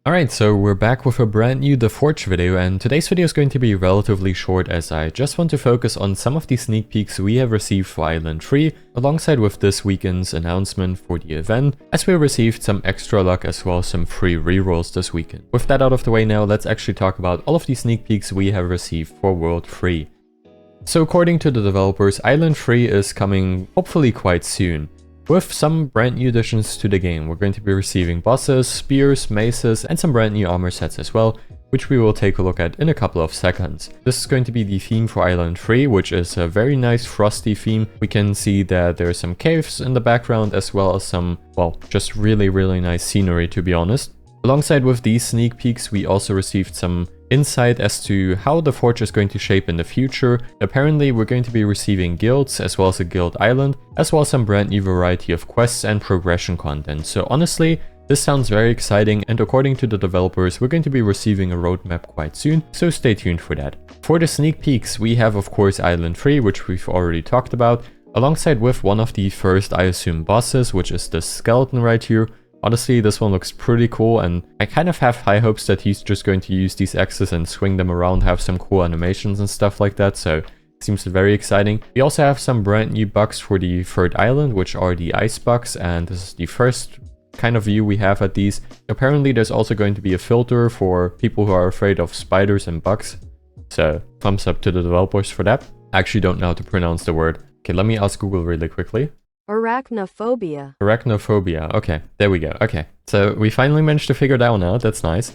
Alright, so we're back with a brand new The Forge video, and today's video is going to be relatively short as I just want to focus on some of the sneak peeks we have received for Island 3, alongside with this weekend's announcement for the event, as we received some extra luck as well as some free rerolls this weekend. With that out of the way now, let's actually talk about all of the sneak peeks we have received for World 3. So according to the developers, Island 3 is coming hopefully quite soon. With some brand new additions to the game, we're going to be receiving bosses, spears, maces, and some brand new armor sets as well, which we will take a look at in a couple of seconds. This is going to be the theme for Island 3, which is a very nice frosty theme. We can see that there are some caves in the background as well as some, well, just really nice scenery, to be honest. Alongside with these sneak peeks, we also received some insight as to how the Forge is going to shape in the future. Apparently we're going to be receiving guilds as well as a guild island, as well as some brand new variety of quests and progression content. So honestly, this sounds very exciting, and according to the developers, we're going to be receiving a roadmap quite soon, so stay tuned for that. For the sneak peeks, we have of course Island 3, which we've already talked about, alongside with one of the first, I assume, bosses, which is the skeleton right here. Honestly, this one looks pretty cool, and I kind of have high hopes that he's just going to use these axes and swing them around, have some cool animations and stuff like that, so it seems very exciting. We also have some brand new bugs for the third island, which are the ice bugs, and this is the first kind of view we have at these. Apparently there's also going to be a filter for people who are afraid of spiders and bugs, so thumbs up to the developers for that. I actually don't know how to pronounce the word. Okay, let me ask Google really quickly. Arachnophobia. Arachnophobia. Okay, there we go. Okay, so we finally managed to figure that one out. That's nice.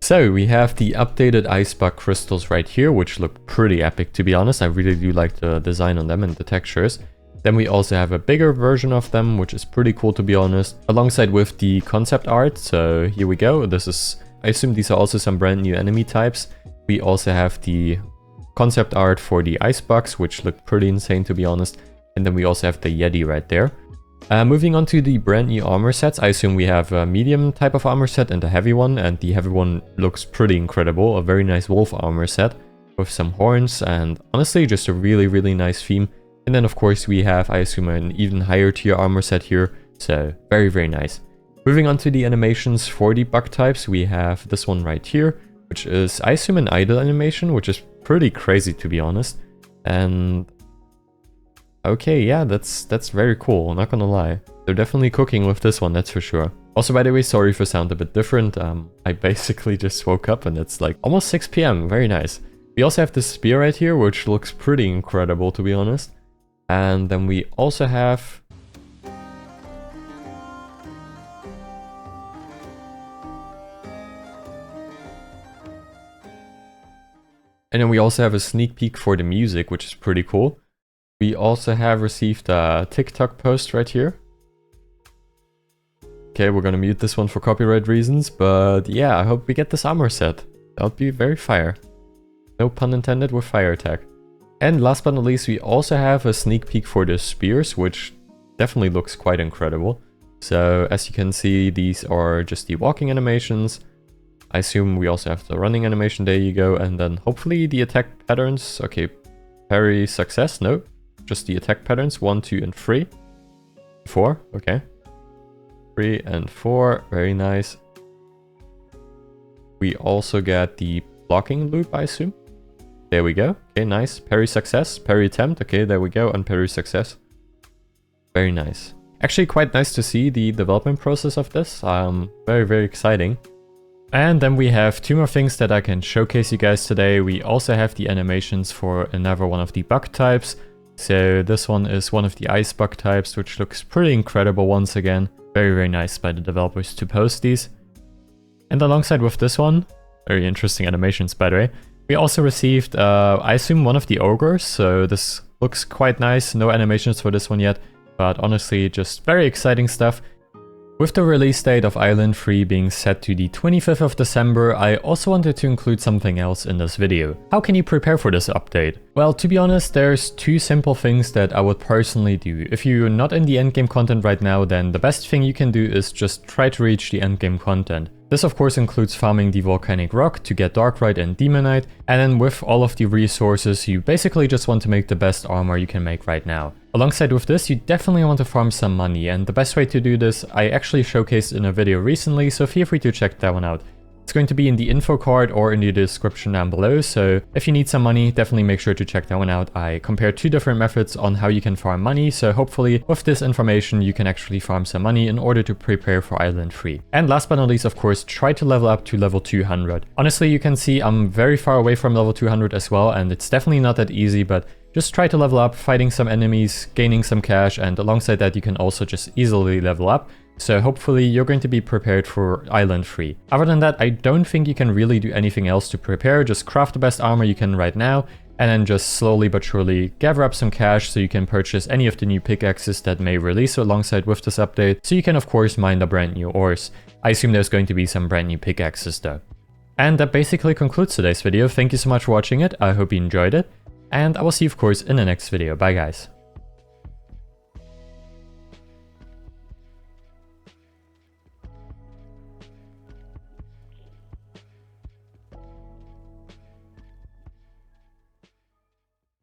So we have the updated ice bug crystals right here, which look pretty epic, to be honest. I really do like the design on them and the textures. Then we also have a bigger version of them, which is pretty cool, to be honest, alongside with the concept art. So here we go. This is, I assume these are also some brand new enemy types. We also have the concept art for the ice bugs, which look pretty insane, to be honest. And then we also have the Yeti right there. Moving on to the brand new armor sets, I assume we have a medium type of armor set and a heavy one, and the heavy one looks pretty incredible. A very nice wolf armor set with some horns, and honestly just a really nice theme. And then of course we have, I assume, an even higher tier armor set here, so very nice. Moving on to the animations for the bug types, we have this one right here, which is, I assume, an idle animation, which is pretty crazy, to be honest. And okay, yeah, that's very cool, I'm not gonna lie. They're definitely cooking with this one, that's for sure. Also, by the way, sorry if I sound a bit different. I basically just woke up and it's like almost 6 PM, very nice. We also have this spear right here, which looks pretty incredible, to be honest. And then we also have... And then we also have a sneak peek for the music, which is pretty cool. We also have received a TikTok post right here. Okay, we're gonna mute this one for copyright reasons, but yeah, I hope we get this armor set. That would be very fire. No pun intended with fire attack. And last but not least, we also have a sneak peek for the spears, which definitely looks quite incredible. So as you can see, these are just the walking animations. I assume we also have the running animation, there you go, and then hopefully the attack patterns. Okay, parry success, no. Just the attack patterns, 1, 2, and 3. 4, okay. 3 and 4, very nice. We also get the blocking loop, I assume. There we go. Okay, nice. Parry success, parry attempt. Okay, there we go, and parry success. Very nice. Actually, quite nice to see the development process of this. Very exciting. And then we have 2 more things that I can showcase you guys today. We also have the animations for another one of the bug types. So this one is one of the ice bug types, which looks pretty incredible once again. Very nice by the developers to post these. And alongside with this one, very interesting animations by the way, we also received, I assume, one of the ogres. So this looks quite nice. No animations for this one yet, but honestly just very exciting stuff. With the release date of Island 3 being set to the 25th of December, I also wanted to include something else in this video. How can you prepare for this update? Well, to be honest, there's 2 simple things that I would personally do. If you're not in the endgame content right now, then the best thing you can do is just try to reach the endgame content. This of course includes farming the volcanic rock to get Darkrai and Demonite, and then with all of the resources you basically just want to make the best armor you can make right now. Alongside with this, you definitely want to farm some money, and the best way to do this I actually showcased in a video recently, so feel free to check that one out. It's going to be in the info card or in the description down below, so if you need some money, definitely make sure to check that one out. I compared 2 different methods on how you can farm money, so hopefully with this information you can actually farm some money in order to prepare for Island 3. And last but not least, of course, try to level up to level 200. Honestly, you can see I'm very far away from level 200 as well, and it's definitely not that easy, but just try to level up, fighting some enemies, gaining some cash, and alongside that you can also just easily level up. So hopefully you're going to be prepared for Island 3. Other than that, I don't think you can really do anything else to prepare. Just craft the best armor you can right now, and then just slowly but surely gather up some cash so you can purchase any of the new pickaxes that may release alongside with this update, so you can of course mine the brand new ores. I assume there's going to be some brand new pickaxes though. And that basically concludes today's video. Thank you so much for watching it, I hope you enjoyed it, and I will see you of course in the next video. Bye guys.